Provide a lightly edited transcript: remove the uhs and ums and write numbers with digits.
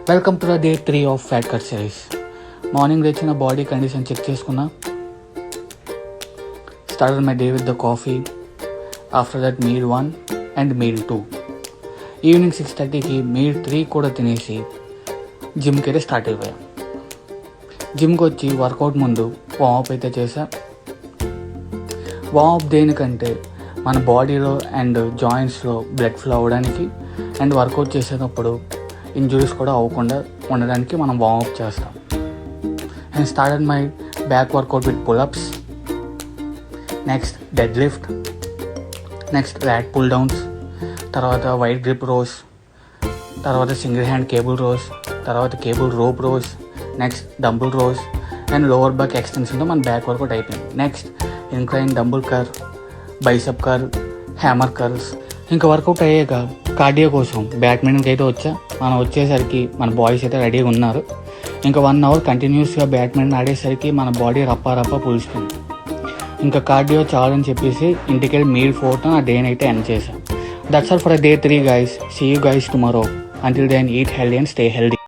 Welcome to the day 3 of fat cut series. Morning లేచిన body condition check చేసుకున్నా. Started my day with the coffee. After that meal 1 and meal 2. Evening 6:30కి meal 3 కూడా తినేసి జిమ్కి అయితే start అయిపోయాం. జిమ్కి వచ్చి వర్కౌట్ ముందు వార్మప్ అయితే చేశా. వార్మప్ దేనికంటే మన బాడీలో అండ్ జాయింట్స్లో బ్లడ్ ఫ్లో అవ్వడానికి అండ్ వర్కౌట్ చేసేటప్పుడు ఇంజురీస్ కూడా అవ్వకుండా ఉండడానికి మనం వార్మప్ చేస్తాం. And started my back workout with pullups, next deadlift, next lat pull downs, తర్వాత వైడ్ గ్రిప్ రోస్, తర్వాత సింగిల్ హ్యాండ్ కేబుల్ రోస్, తర్వాత cable rope rows, next dumbbell rows and lower back ఎక్స్టెన్షన్తో మన back workout అయిపోయింది. Next incline dumbbell curl, bicep curl, hammer curls. ఇంకా workout అయ్యాక cardio కోసం బ్యాడ్మింటన్కి అయితే మనం వచ్చేసరికి మన బాయ్స్ అయితే రెడీగా ఉన్నారు. ఇంకా 1 అవర్ కంటిన్యూస్గా బ్యాడ్మింటన్ ఆడేసరికి మన బాడీ రప్ప పులుస్తుంది. ఇంకా కార్డియో చాలని చెప్పేసి ఇంటికి వెళ్ళి మీల్ 4తో ఆ డేని అయితే ఎండ్ చేశాం. That's all for day 3 guys. See you guys tomorrow. Until then, eat healthy and stay healthy.